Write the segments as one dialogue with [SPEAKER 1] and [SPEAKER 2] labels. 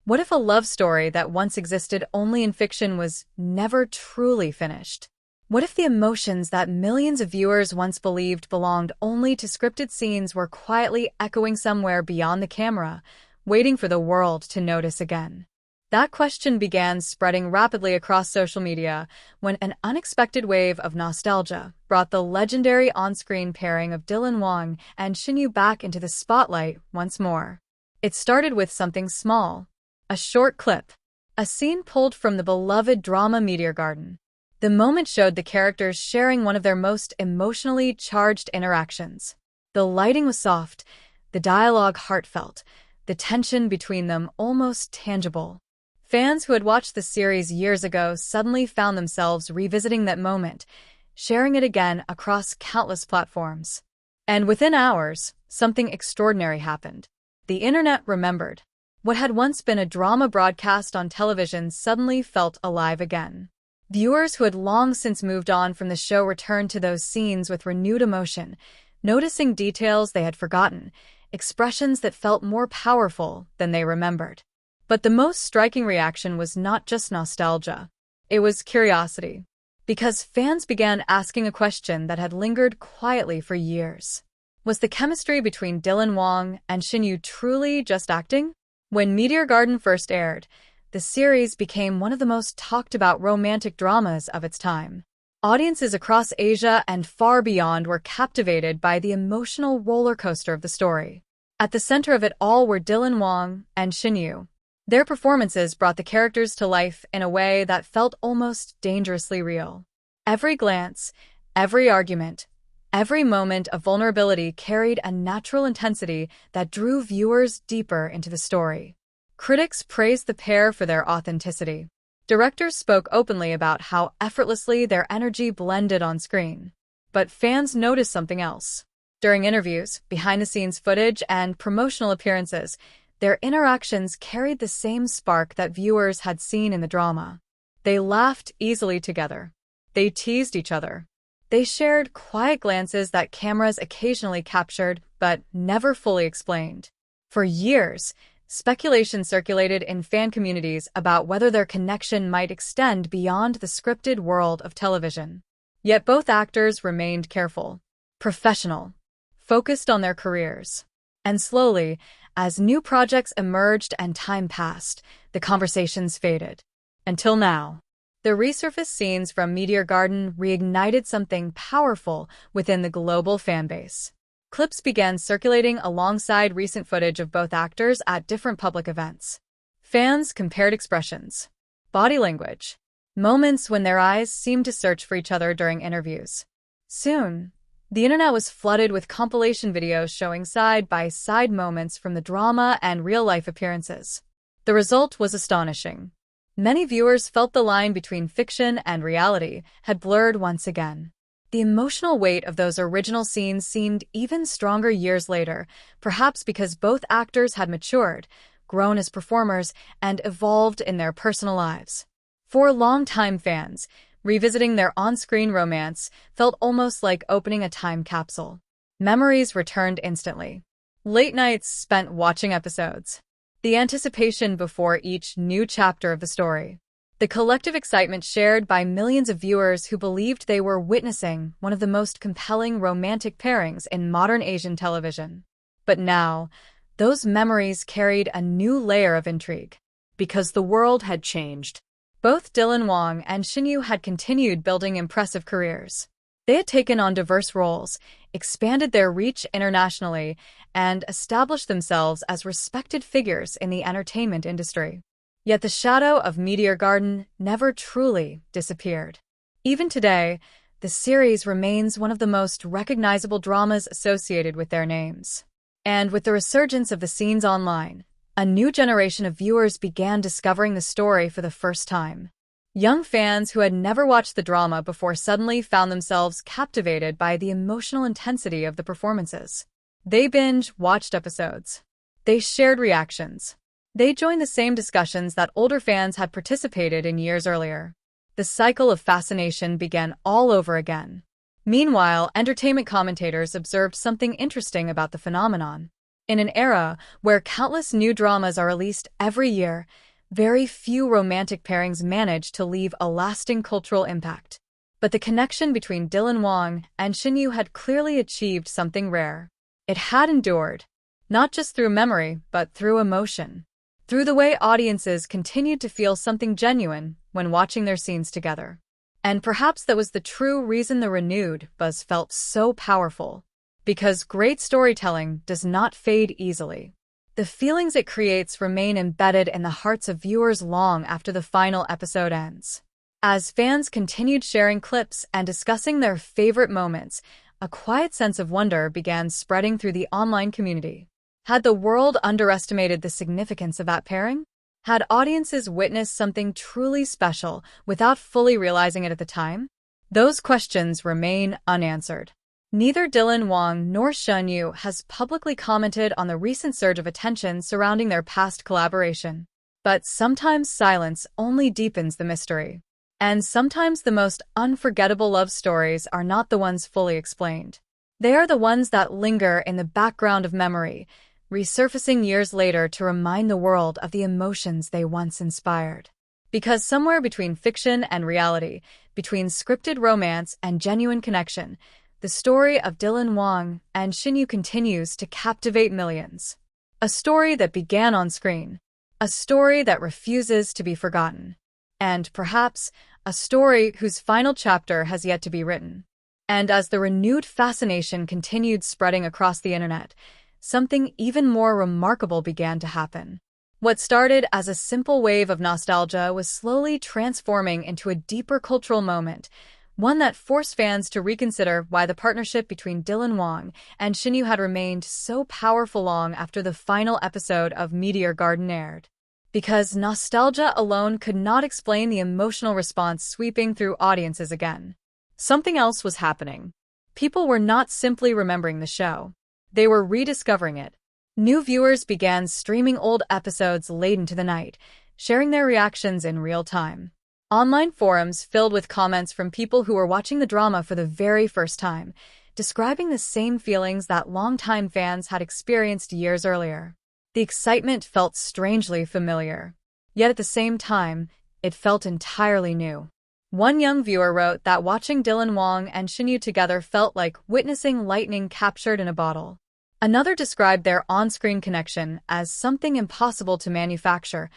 [SPEAKER 1] What if a love story that once existed only in fiction was never truly finished? What if the emotions that millions of viewers once believed belonged only to scripted scenes were quietly echoing somewhere beyond the camera, waiting for the world to notice again? That question began spreading rapidly across social media when an unexpected wave of nostalgia brought the legendary on-screen pairing of Wang and Shen Yue back into the spotlight once more. It started with something small, a short clip, a scene pulled from the beloved drama Meteor Garden. The moment showed the characters sharing one of their most emotionally charged interactions. The lighting was soft, the dialogue heartfelt, the tension between them almost tangible. Fans who had watched the series years ago suddenly found themselves revisiting that moment, sharing it again across countless platforms. And within hours, something extraordinary happened. The internet remembered. What had once been a drama broadcast on television suddenly felt alive again. Viewers who had long since moved on from the show returned to those scenes with renewed emotion, noticing details they had forgotten, expressions that felt more powerful than they remembered. But the most striking reaction was not just nostalgia. It was curiosity. Because fans began asking a question that had lingered quietly for years. Was the chemistry between Wang and Shen Yue truly just acting? When Meteor Garden first aired, the series became one of the most talked-about romantic dramas of its time. Audiences across Asia and far beyond were captivated by the emotional roller coaster of the story. At the center of it all were Wang and Shen Yue. Their performances brought the characters to life in a way that felt almost dangerously real. Every glance, every argument, every moment of vulnerability carried a natural intensity that drew viewers deeper into the story. Critics praised the pair for their authenticity. Directors spoke openly about how effortlessly their energy blended on screen. But fans noticed something else. During interviews, behind-the-scenes footage, and promotional appearances, their interactions carried the same spark that viewers had seen in the drama. They laughed easily together. They teased each other. They shared quiet glances that cameras occasionally captured but never fully explained. For years, speculation circulated in fan communities about whether their connection might extend beyond the scripted world of television. Yet both actors remained careful, professional, focused on their careers. And slowly, as new projects emerged and time passed, the conversations faded. Until now, the resurfaced scenes from Meteor Garden reignited something powerful within the global fanbase. Clips began circulating alongside recent footage of both actors at different public events. Fans compared expressions, body language, moments when their eyes seemed to search for each other during interviews. Soon, the internet was flooded with compilation videos showing side-by-side moments from the drama and real-life appearances. The result was astonishing. Many viewers felt the line between fiction and reality had blurred once again. The emotional weight of those original scenes seemed even stronger years later, perhaps because both actors had matured, grown as performers, and evolved in their personal lives. For longtime fans, revisiting their on-screen romance felt almost like opening a time capsule. Memories returned instantly. Late nights spent watching episodes. The anticipation before each new chapter of the story. The collective excitement shared by millions of viewers who believed they were witnessing one of the most compelling romantic pairings in modern Asian television. But now, those memories carried a new layer of intrigue. Because the world had changed. Both Wang and Shen Yue had continued building impressive careers. They had taken on diverse roles, expanded their reach internationally, and established themselves as respected figures in the entertainment industry. Yet the shadow of Meteor Garden never truly disappeared. Even today, the series remains one of the most recognizable dramas associated with their names. And with the resurgence of the scenes online, a new generation of viewers began discovering the story for the first time. Young fans who had never watched the drama before suddenly found themselves captivated by the emotional intensity of the performances. They binge-watched episodes. They shared reactions. They joined the same discussions that older fans had participated in years earlier. The cycle of fascination began all over again. Meanwhile, entertainment commentators observed something interesting about the phenomenon. In an era where countless new dramas are released every year, very few romantic pairings manage to leave a lasting cultural impact. But the connection between Wang and Shen Yue had clearly achieved something rare. It had endured, not just through memory, but through emotion. Through the way audiences continued to feel something genuine when watching their scenes together. And perhaps that was the true reason the renewed buzz felt so powerful. Because great storytelling does not fade easily. The feelings it creates remain embedded in the hearts of viewers long after the final episode ends. As fans continued sharing clips and discussing their favorite moments, a quiet sense of wonder began spreading through the online community. Had the world underestimated the significance of that pairing? Had audiences witnessed something truly special without fully realizing it at the time? Those questions remain unanswered. Neither Wang nor Shen Yue has publicly commented on the recent surge of attention surrounding their past collaboration. But sometimes silence only deepens the mystery. And sometimes the most unforgettable love stories are not the ones fully explained. They are the ones that linger in the background of memory, resurfacing years later to remind the world of the emotions they once inspired. Because somewhere between fiction and reality, between scripted romance and genuine connection, the story of Wang and Shen Yue continues to captivate millions. A story that began on screen, a story that refuses to be forgotten, and perhaps a story whose final chapter has yet to be written. And as the renewed fascination continued spreading across the internet, something even more remarkable began to happen. What started as a simple wave of nostalgia was slowly transforming into a deeper cultural moment, one that forced fans to reconsider why the partnership between Wang and Shen Yue had remained so powerful long after the final episode of Meteor Garden aired. Because nostalgia alone could not explain the emotional response sweeping through audiences again. Something else was happening. People were not simply remembering the show. They were rediscovering it. New viewers began streaming old episodes late into the night, sharing their reactions in real time. Online forums filled with comments from people who were watching the drama for the very first time, describing the same feelings that longtime fans had experienced years earlier. The excitement felt strangely familiar. Yet at the same time, it felt entirely new. One young viewer wrote that watching Wang and Shen Yue together felt like witnessing lightning captured in a bottle. Another described their on-screen connection as something impossible to manufacture,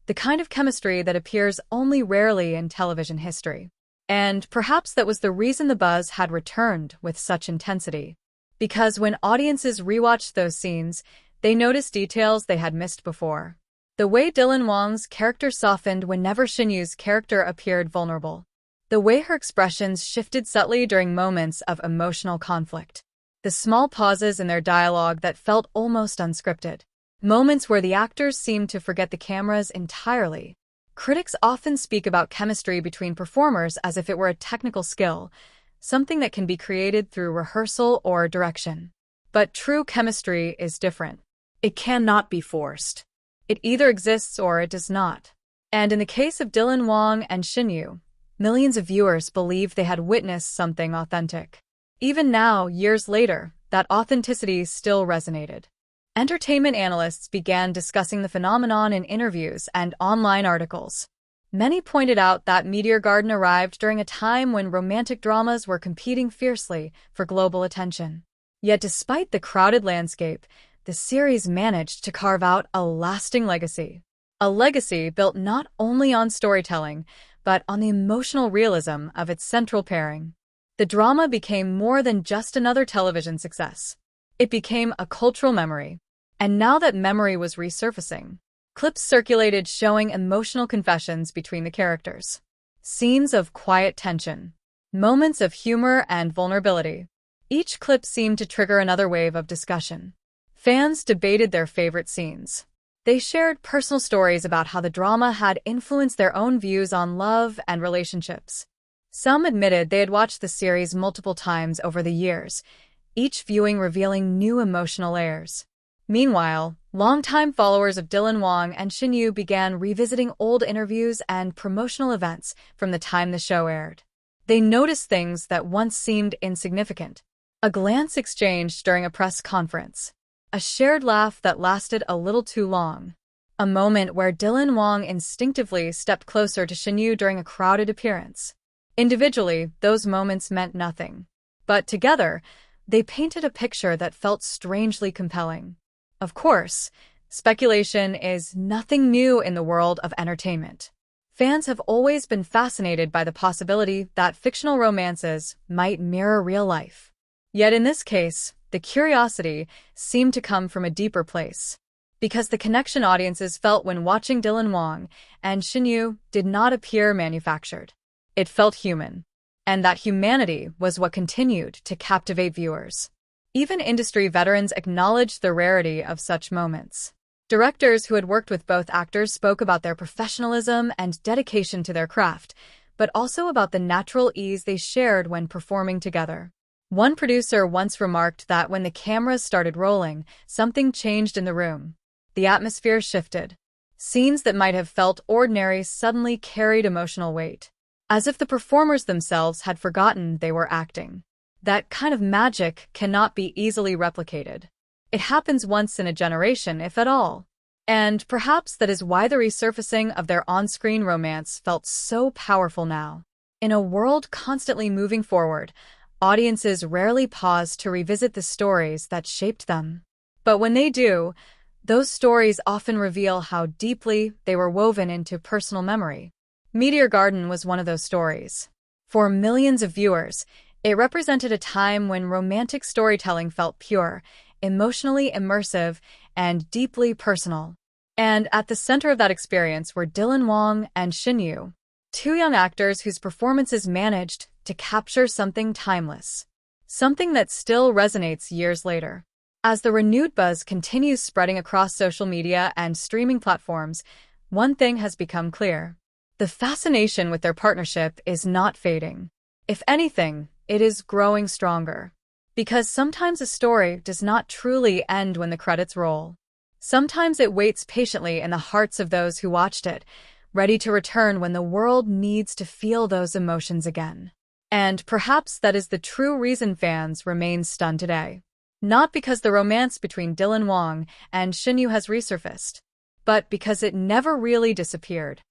[SPEAKER 1] the kind of chemistry that appears only rarely in television history. And perhaps that was the reason the buzz had returned with such intensity. Because when audiences rewatched those scenes, they noticed details they had missed before. The way Wang's character softened whenever Shen Yue's character appeared vulnerable. The way her expressions shifted subtly during moments of emotional conflict. The small pauses in their dialogue that felt almost unscripted. Moments where the actors seemed to forget the cameras entirely. Critics often speak about chemistry between performers as if it were a technical skill, something that can be created through rehearsal or direction. But true chemistry is different. It cannot be forced. It either exists or it does not. And in the case of Wang and Shen Yue, millions of viewers believed they had witnessed something authentic. Even now, years later, that authenticity still resonated. Entertainment analysts began discussing the phenomenon in interviews and online articles. Many pointed out that Meteor Garden arrived during a time when romantic dramas were competing fiercely for global attention. Yet despite the crowded landscape, the series managed to carve out a lasting legacy. A legacy built not only on storytelling, but on the emotional realism of its central pairing. The drama became more than just another television success. It became a cultural memory. And now that memory was resurfacing, clips circulated showing emotional confessions between the characters. Scenes of quiet tension. Moments of humor and vulnerability. Each clip seemed to trigger another wave of discussion. Fans debated their favorite scenes. They shared personal stories about how the drama had influenced their own views on love and relationships. Some admitted they had watched the series multiple times over the years, each viewing revealing new emotional layers. Meanwhile, longtime followers of Wang and Shen Yue began revisiting old interviews and promotional events from the time the show aired. They noticed things that once seemed insignificant. A glance exchanged during a press conference. a shared laugh that lasted a little too long, a moment where Dylan Wang instinctively stepped closer to Shen Yue during a crowded appearance. Individually, those moments meant nothing. But together, they painted a picture that felt strangely compelling. Of course, speculation is nothing new in the world of entertainment. Fans have always been fascinated by the possibility that fictional romances might mirror real life. Yet in this case, the curiosity seemed to come from a deeper place. Because the connection audiences felt when watching Dylan Wang and Shen Yue did not appear manufactured. It felt human. And that humanity was what continued to captivate viewers. Even industry veterans acknowledged the rarity of such moments. Directors who had worked with both actors spoke about their professionalism and dedication to their craft, but also about the natural ease they shared when performing together. One producer once remarked that when the cameras started rolling, something changed in the room. The atmosphere shifted. Scenes that might have felt ordinary suddenly carried emotional weight, as if the performers themselves had forgotten they were acting. That kind of magic cannot be easily replicated. It happens once in a generation, if at all. And perhaps that is why the resurfacing of their on-screen romance felt so powerful now. In a world constantly moving forward, audiences rarely pause to revisit the stories that shaped them. But when they do, those stories often reveal how deeply they were woven into personal memory. Meteor Garden was one of those stories. For millions of viewers, it represented a time when romantic storytelling felt pure, emotionally immersive, and deeply personal. And at the center of that experience were Dylan Wang and Shen Yue, two young actors whose performances managed to capture something timeless, something that still resonates years later. As the renewed buzz continues spreading across social media and streaming platforms, one thing has become clear. The fascination with their partnership is not fading. If anything, it is growing stronger. Because sometimes a story does not truly end when the credits roll. Sometimes it waits patiently in the hearts of those who watched it, ready to return when the world needs to feel those emotions again. And perhaps that is the true reason fans remain stunned today. Not because the romance between Dylan Wang and Shen Yue has resurfaced, but because it never really disappeared.